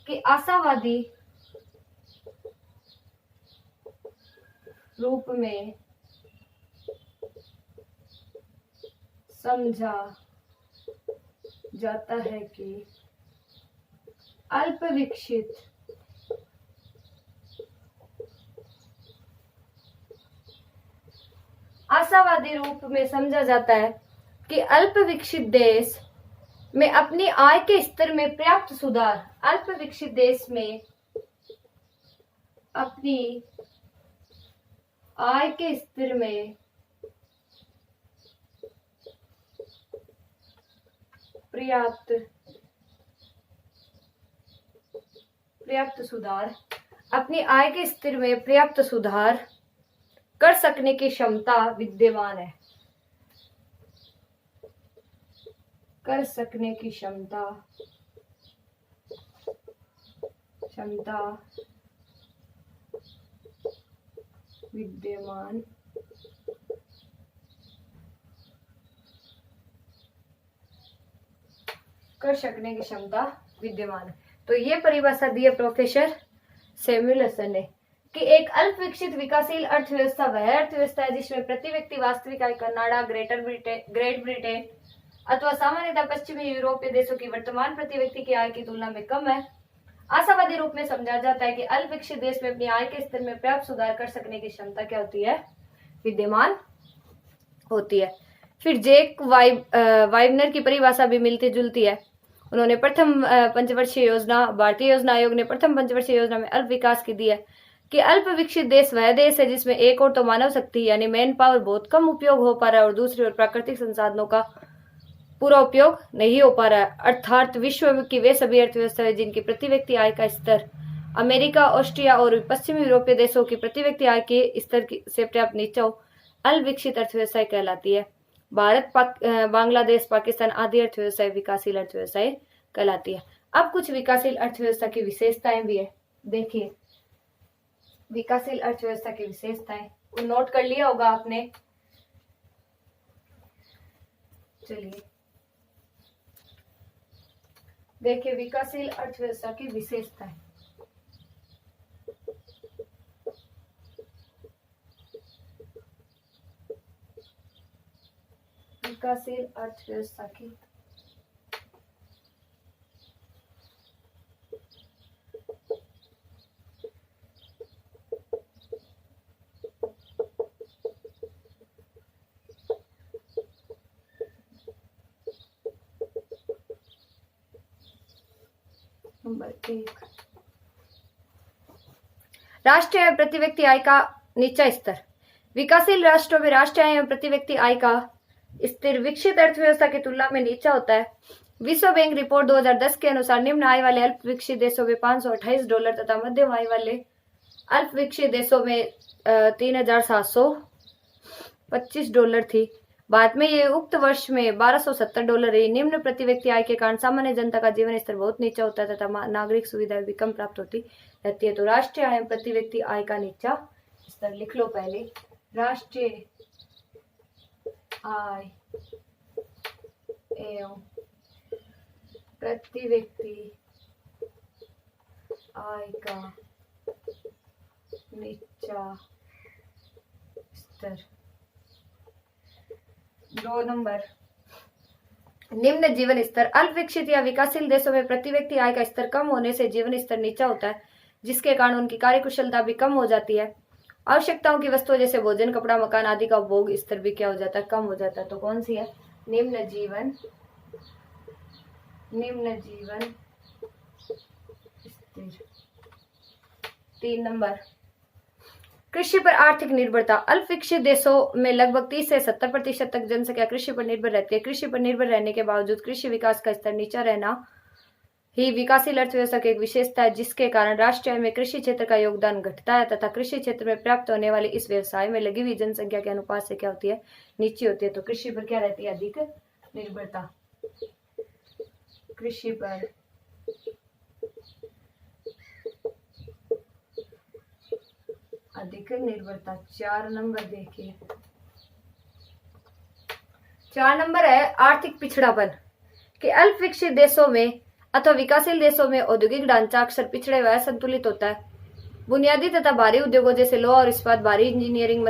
कि आशावादी रूप में समझा जाता है कि अल्प विकसित आशावादी रूप में समझा जाता है कि अल्प विकसित देश में अपनी आय के स्तर में पर्याप्त सुधार, अल्प विकसित देश में अपनी आय के स्तर में पर्याप्त सुधार कर सकने की क्षमता विद्यमान है। तो ये परिभाषा दी है प्रोफेसर सैमुएलसन ने कि एक अल्प विकसित विकासशील अर्थव्यवस्था वह अर्थव्यवस्था है जिसमें प्रति व्यक्ति वास्तविक आय कनाडा, ग्रेट ब्रिटेन अथवा सामान्यतः पश्चिमी यूरोपीय देशों की वर्तमान प्रति व्यक्ति की आय की तुलना में कम है। आशावादी रूप में समझा जाता है कि अल्प विकसित देश में अपनी आय के स्तर में पर्याप्त सुधार कर सकने की क्षमता क्या होती है? विद्यमान होती है। फिर जेक वाइबनर की परिभाषा भी मिलती जुलती है। उन्होंने प्रथम पंचवर्षीय योजना, भारतीय योजना आयोग ने प्रथम पंचवर्षीय योजना में अल्प विकास की दी है कि अल्प विकसित देश वह देश है जिसमें एक और तो मानव शक्ति यानी मैन पावर बहुत कम उपयोग हो पा रहा है और दूसरी ओर प्राकृतिक संसाधनों का पूरा उपयोग नहीं हो पा रहा है। अर्थात विश्व की वे सभी अर्थव्यवस्थाएं जिनकी प्रति व्यक्ति आय का स्तर अमेरिका, ऑस्ट्रिया और पश्चिमी यूरोपीय देशों की प्रति व्यक्ति आय के स्तर से पर्याप्त नीचा हो, अल्प विकसित अर्थव्यवस्थाएं कहलाती है। भारत, बांग्लादेश, पाकिस्तान आदि अर्थव्यवस्थाएं विकासशील अर्थव्यवस्थाएं कहलाती है। अब कुछ विकासशील अर्थव्यवस्था की विशेषताएं भी है। देखिए विकासशील अर्थव्यवस्था की विशेषताएं नोट कर लिया होगा आपने। चलिए देखिए विकासशील अर्थव्यवस्था की विशेषताएं। विकासशील अर्थव्यवस्था की नंबर 1, राष्ट्रीय आय प्रति व्यक्ति आय का नीचा स्तर। विकासशील राष्ट्रों में राष्ट्रीय आय प्रति व्यक्ति आय का स्तर विकसित अर्थव्यवस्था की तुलना में नीचा होता है। विश्व बैंक रिपोर्ट 2010 के अनुसार निम्न आय वाले अल्प विकसित देशों में $528 तथा मध्यम आय वाले अल्प विकसित देशों में $3,725 थी। भारत में ये उक्त वर्ष में $1,270 रही। निम्न प्रति व्यक्ति आय के कारण सामान्य जनता का जीवन स्तर बहुत नीचा होता है तथा नागरिक सुविधाएं भी कम प्राप्त होती रहती है। तो राष्ट्रीय आय प्रति व्यक्ति आय का नीचा स्तर लिख लो पहले। राष्ट्रीय आय एवं प्रति व्यक्ति आय का नीचा स्तर। 2 नंबर, निम्न जीवन स्तर। अल्प विकसित या विकासशील देशों में प्रति व्यक्ति आय का स्तर कम होने से जीवन स्तर नीचा होता है, जिसके कारण उनकी कार्यकुशलता भी कम हो जाती है। आवश्यकताओं की वस्तुओं जैसे भोजन, कपड़ा, मकान आदि का उपभोग स्तर भी क्या हो जाता है? कम हो जाता है। तो कौन सी है? निम्न जीवन स्तर। 3 नंबर, कृषि पर आर्थिक निर्भरता। अल्प विकसित देशों में लगभग 30 से 70% तक जनसंख्या कृषि पर निर्भर रहती है। कृषि पर निर्भर रहने के बावजूद कृषि विकास का स्तर नीचा रहना ही विकासशील अर्थव्यवस्था की एक विशेषता है, जिसके कारण राष्ट्रीय आय में कृषि क्षेत्र का योगदान घटता है तथा कृषि क्षेत्र में प्राप्त होने वाली इस व्यवसाय में लगी हुई जनसंख्या के अनुपात से क्या होती है, नीची होती है। तो कृषि पर क्या रहती है, अधिक निर्भरता। कृषि पर अधिक निर्भरता। 4 नंबर देखिए, 4 नंबर है आर्थिक पिछड़ापन। कि अल्प विकसित देशों में अथवा विकासशील देशों में औद्योगिक ढांचा अक्सर पिछड़े व असंतुलित होता है। बुनियादी तथा भारी उद्योगों जैसे लोहा और इस्पात, भारी इंजीनियरिंग,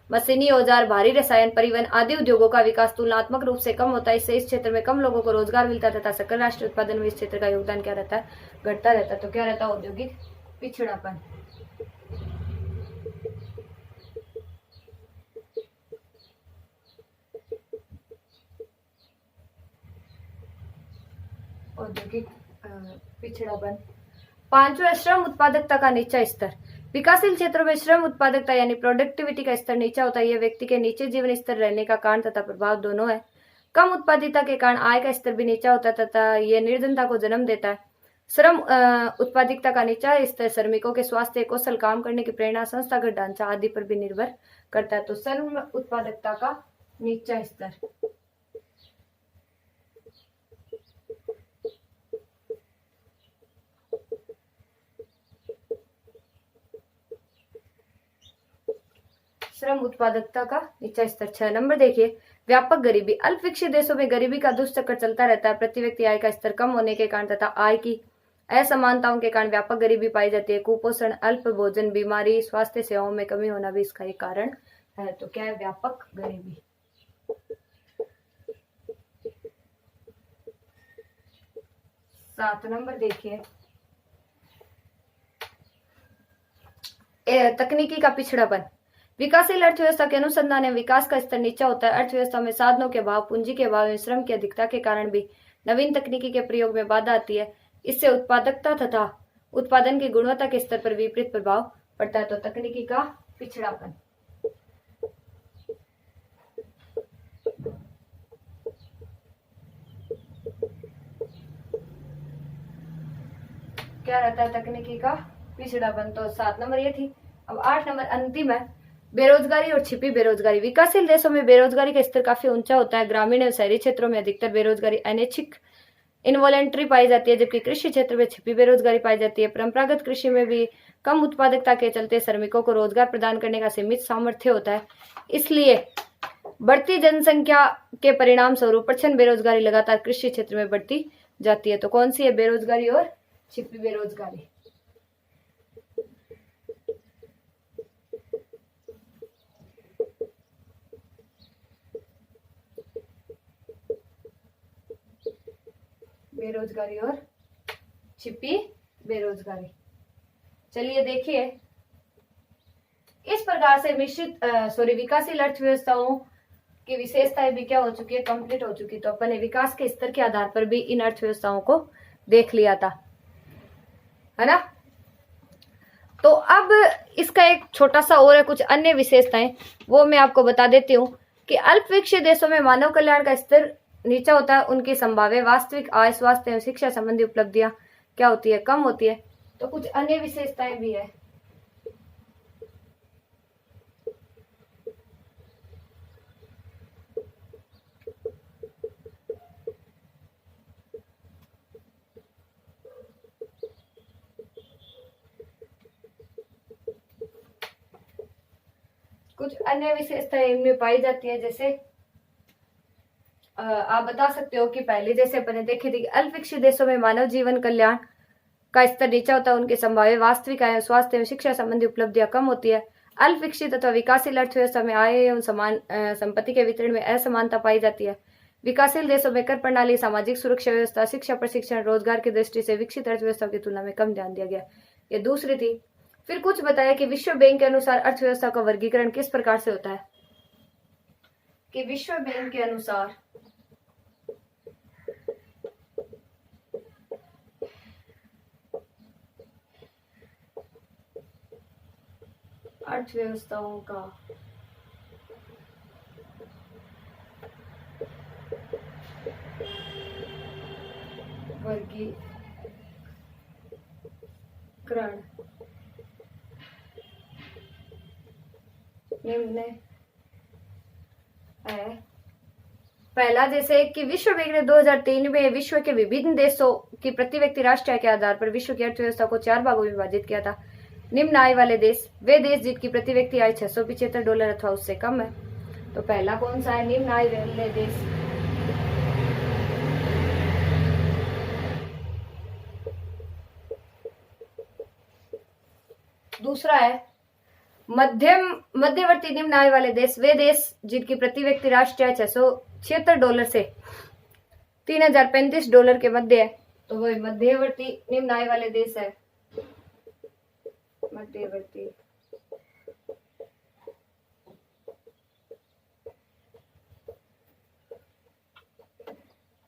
मशीनी औजार, भारी रसायन, परिवहन आदि उद्योगों का विकास तुलनात्मक रूप से कम होता है। इससे इस क्षेत्र में कम लोगों को रोजगार मिलता है तथा सकल राष्ट्रीय उत्पादन में इस क्षेत्र का योगदान क्या रहता है, घटता रहता है। तो क्या रहता है, औद्योगिक पिछड़ापन। औद्योगिक पिछड़ापन। 5वां, श्रम उत्पादकता का नीचा स्तर। विकासशील क्षेत्रों में श्रम उत्पादकता यानी प्रोडक्टिविटी का स्तर नीचा होता है। यह व्यक्ति के नीचे जीवन स्तर रहने का कारण तथा प्रभाव दोनों है। कम उत्पादिता के कारण आय का स्तर भी नीचा होता है तथा यह निर्धनता को जन्म देता है। श्रम उत्पादकता का नीचा स्तर श्रमिकों के स्वास्थ्य, कौशल, काम करने की प्रेरणा, संस्थागत ढांचा आदि पर भी निर्भर करता है। तो श्रम उत्पादकता का नीचा स्तर। श्रम उत्पादकता का नीचा स्तर। 6 नंबर देखिए, व्यापक गरीबी। अल्प विकसित देशों में गरीबी का दुष्चक्र चलता रहता है। प्रति व्यक्ति आय का स्तर कम होने के कारण तथा आय की असमानताओं के कारण व्यापक गरीबी पाई जाती है। कुपोषण, अल्प भोजन, बीमारी, स्वास्थ्य सेवाओं में कमी होना भी इसका एक कारण है। तो क्या है, व्यापक गरीबी। 7 नंबर देखिए, तकनीकी का पिछड़ापन। विकासशील अर्थव्यवस्था के अनुसंधान एवं विकास का स्तर नीचा होता है। अर्थव्यवस्था में साधनों के अभाव, पूंजी के अभाव एवं श्रम की अधिकता के कारण भी नवीन तकनीकी के प्रयोग में बाधा आती है। इससे उत्पादकता तथा उत्पादन की गुणवत्ता के स्तर पर विपरीत प्रभाव पड़ता है। तो तकनीकी का पिछड़ापन। क्या रहता है, तकनीकी का पिछड़ापन। तो 7 नंबर ये थी। अब 8 नंबर अंतिम है, बेरोजगारी और छिपी बेरोजगारी। विकासशील देशों में बेरोजगारी का स्तर काफी ऊंचा होता है। ग्रामीण एवं शहरी क्षेत्रों में अधिकतर बेरोजगारी अनैच्छिक इनवॉलेंट्री पाई जाती है, जबकि कृषि क्षेत्र में छिपी बेरोजगारी पाई जाती है। परंपरागत कृषि में भी कम उत्पादकता के चलते श्रमिकों को रोजगार प्रदान करने का सीमित सामर्थ्य होता है। इसलिए बढ़ती जनसंख्या के परिणाम स्वरूप प्रच्छन्न बेरोजगारी लगातार कृषि क्षेत्र में बढ़ती जाती है। तो कौन सी है, बेरोजगारी और छिपी बेरोजगारी। बेरोजगारी और छिपी बेरोजगारी। चलिए देखिए, इस प्रकार से विकासशील अर्थव्यवस्थाओं की विशेषताएं भी क्या हो चुकी है, कंप्लीट हो चुकी। तो अपन ने विकास के स्तर के आधार पर भी इन अर्थव्यवस्थाओं को देख लिया था, है ना। तो अब इसका एक छोटा सा और है, कुछ अन्य विशेषताएं, वो मैं आपको बता देती हूँ कि अल्प विकसित देशों में मानव कल्याण का स्तर नीचा होता है। उनकी संभाव्य वास्तविक आय, स्वास्थ्य एवं शिक्षा संबंधी उपलब्धियां क्या होती है, कम होती है। तो कुछ अन्य विशेषताएं भी है। कुछ अन्य विशेषताएं इनमें पाई जाती है, जैसे आप बता सकते हो कि पहले जैसे अपन देखे थे कि अल्प विकसित देशों में मानव जीवन कल्याण का स्तर नीचा होता है। उनके संभाव्य वास्तविक आय, स्वास्थ्य एवं शिक्षा संबंधी उपलब्धियां कम होती है। अल्प विकसित अथवा विकासशील अर्थव्यवस्था में आय एवं समान संपत्ति के वितरण में असमानता पाई जाती है। विकासशील देशों में कर प्रणाली, सामाजिक सुरक्षा व्यवस्था, शिक्षा, प्रशिक्षण, रोजगार की दृष्टि से विकसित अर्थव्यवस्था की तुलना में कम ध्यान दिया गया। ये दूसरी थी। फिर कुछ बताया कि विश्व बैंक के अनुसार अर्थव्यवस्था का वर्गीकरण किस प्रकार से होता है, कि विश्व बैंक के अनुसार अर्थव्यवस्थाओं का वर्गीकरण निम्न है। पहला, जैसे कि विश्व बैंक ने 2003 में विश्व के विभिन्न देशों की प्रति व्यक्ति राष्ट्रीय आय के आधार पर विश्व की अर्थव्यवस्था को 4 भागों में विभाजित किया था। निम्न आय वाले देश वे देश जिनकी प्रति व्यक्ति आय $675 अथवा उससे कम है। तो पहला कौन सा है? निम्न आय वाले देश। दूसरा है मध्यवर्ती निम्न आय वाले देश वे देश जिनकी प्रति व्यक्ति राष्ट्रीय आय $676 से $3035 के मध्य है। तो वो मध्यवर्ती निम्न आय वाले देश है। मध्यवर्ती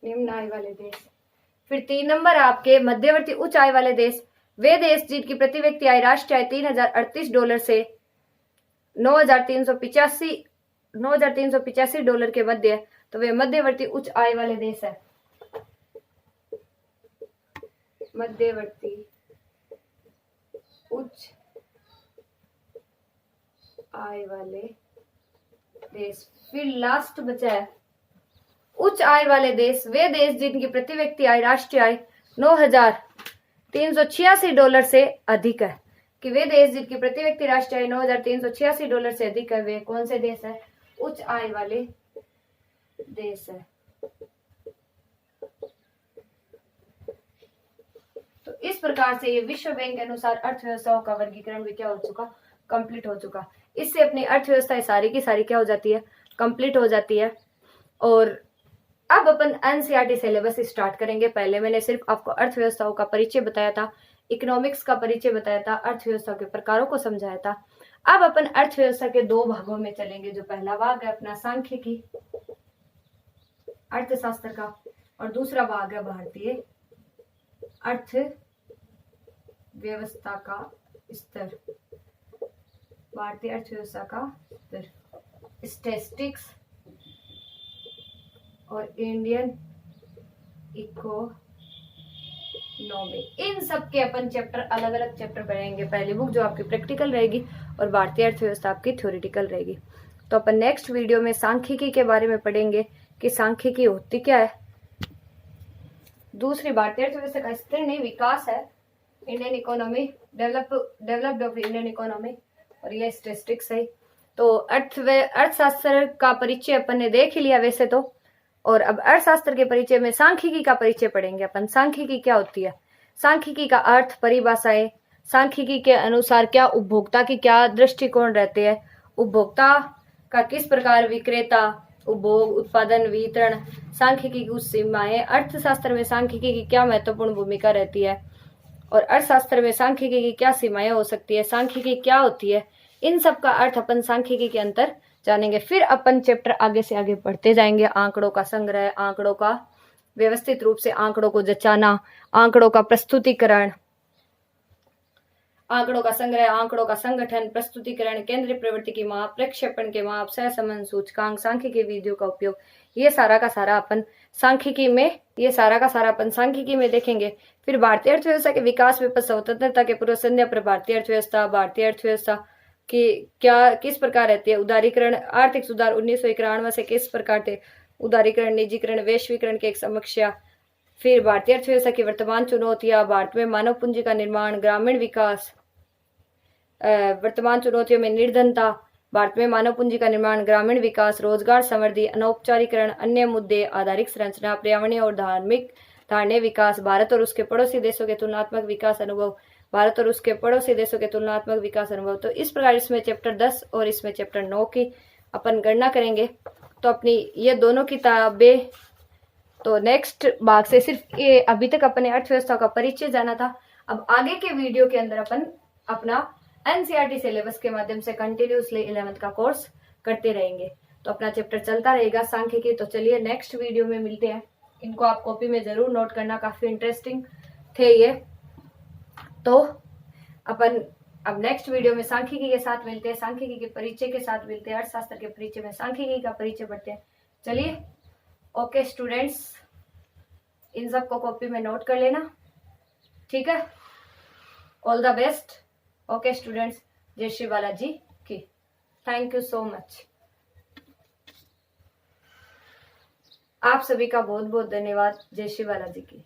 निम्न आय वाले देश। फिर 3 नंबर आपके मध्यवर्ती उच्च आय वाले देश वे देश जिनकी प्रति व्यक्ति आय राष्ट्रीय आय $3038 से $9385 के मध्य है। तो वे मध्यवर्ती उच्च आय वाले देश है। मध्यवर्ती उच्च आय वाले देश। फिर लास्ट बचा है उच्च आय वाले देश वे देश जिनकी प्रति व्यक्ति आय राष्ट्रीय आय $9386 से अधिक है। कि वे देश जिनकी प्रति व्यक्ति राष्ट्रीय आय $9386 से अधिक है वे कौन से देश है? उच्च आय वाले देश है। तो इस प्रकार से ये विश्व बैंक के अनुसार अर्थव्यवस्थाओं का वर्गीकरण भी क्या हो चुका? कंप्लीट हो चुका। इससे अपनी अर्थव्यवस्था सारी की सारी क्या हो जाती है? कंप्लीट हो जाती है। और अब अपन एनसीईआरटी सिलेबस स्टार्ट करेंगे। पहले मैंने सिर्फ आपको अर्थव्यवस्थाओं का परिचय बताया था, इकोनॉमिक्स का परिचय बताया था, अर्थव्यवस्था के प्रकारों को समझाया था। अब अपन अर्थव्यवस्था के 2 भागों में चलेंगे। जो पहला भाग है अपना सांख्यिकी अर्थशास्त्र का और दूसरा भाग है भारतीय अर्थव्यवस्था का स्तर। भारतीय अर्थव्यवस्था का स्तर, स्टैटिस्टिक्स और इंडियन इकोनॉमी। इन सब के अपन चैप्टर अलग अलग चैप्टर पढ़ेंगे। पहली बुक जो आपकी प्रैक्टिकल रहेगी और भारतीय अर्थव्यवस्था आपकी थ्योरेटिकल रहेगी। तो अपन नेक्स्ट वीडियो में सांख्यिकी के बारे में पढ़ेंगे कि सांख्यिकी होती क्या है। दूसरी भारतीय अर्थव्यवस्था का स्तर नहीं विकास है, Indian economy, developed of Indian economy, और ये स्टैटिस्टिक्स है। तो अर्थशास्त्र का परिचय अपन ने देख ही लिया वैसे तो। और अब अर्थशास्त्र के परिचय में सांख्यिकी का परिचय पढ़ेंगे अपन। सांख्यिकी क्या होती है? सांख्यिकी का अर्थ, परिभाषाएं, सांख्यिकी के अनुसार क्या उपभोक्ता की क्या दृष्टिकोण रहते हैं, उपभोक्ता का किस प्रकार विक्रेता, उपभोग, उत्पादन, वितरण, सांख्यिकी की कुछ सीमाएं, अर्थशास्त्र में सांख्यिकी की क्या महत्वपूर्ण भूमिका रहती है और अर्थशास्त्र में सांख्यिकी की क्या सीमाएं हो सकती है, सांख्यिकी क्या होती है, इन सब का अर्थ अपन सांख्यिकी के अंतर जानेंगे। फिर अपन चैप्टर आगे से आगे बढ़ते जाएंगे। आंकड़ों का संग्रह, आंकड़ों का व्यवस्थित रूप से आंकड़ों को जचाना, आंकड़ों का प्रस्तुतिकरण, आंकड़ों का संग्रह, आंकड़ों का संगठन, प्रस्तुतिकरण, केंद्रीय प्रवृत्ति की माप, प्रक्षेपण के माप, सहसंबंध सूचकांक, सांख्यिकी विधियों का उपयोग, ये सारा का सारा अपन सांख्यिकी में देखेंगे। फिर भारतीय अर्थव्यवस्था के विकास में स्वतंत्रता के पूर्व संध्या पर भारतीय अर्थव्यवस्था की क्या किस प्रकार रहती है, उदारीकरण, आर्थिक सुधार 1991 से किस प्रकार थे, उदारीकरण, निजीकरण, वैश्वीकरण की एक समस्या। फिर भारतीय अर्थव्यवस्था की वर्तमान चुनौतियां, भारत में मानव पूंजी का निर्माण, ग्रामीण विकास, वर्तमान चुनौतियों में निर्धनता, भारत में मानव पूंजी का निर्माण, ग्रामीण विकास, रोजगार समृद्धि, अनौपचारिकरण, अन्य मुद्दे, आधारिक संरचना, पर्यावरणीय और धारणीय विकास, भारत और उसके पड़ोसी देशों के तुलनात्मक विकास अनुभव, तो इस प्रकार इसमें चैप्टर 10 और इसमें चैप्टर 9 की अपन गणना करेंगे। तो अपनी ये दोनों किताबें, तो नेक्स्ट भाग से सिर्फ ये अभी तक अपने अर्थव्यवस्था का परिचय जाना था। अब आगे के वीडियो के अंदर अपन अपना एनसीईआरटी सिलेबस के माध्यम से कंटिन्यूसली 11th का कोर्स करते रहेंगे। तो अपना चैप्टर चलता रहेगा सांख्यिकी। तो चलिए नेक्स्ट वीडियो में मिलते हैं। इनको आप कॉपी में जरूर नोट करना, काफी इंटरेस्टिंग थे ये। तो अपन अब नेक्स्ट वीडियो में सांख्यिकी के साथ मिलते हैं, सांख्यिकी के परिचय के साथ मिलते हैं, अर्थशास्त्र के परिचय में सांख्यिकी का परिचय पढ़ते हैं। चलिए ओके स्टूडेंट्स, इन सब को कॉपी में नोट कर लेना, ठीक है। All the best. Okay students, जय श्री बालाजी की। Thank you so much. आप सभी का बहुत बहुत धन्यवाद। जय श्री बालाजी की।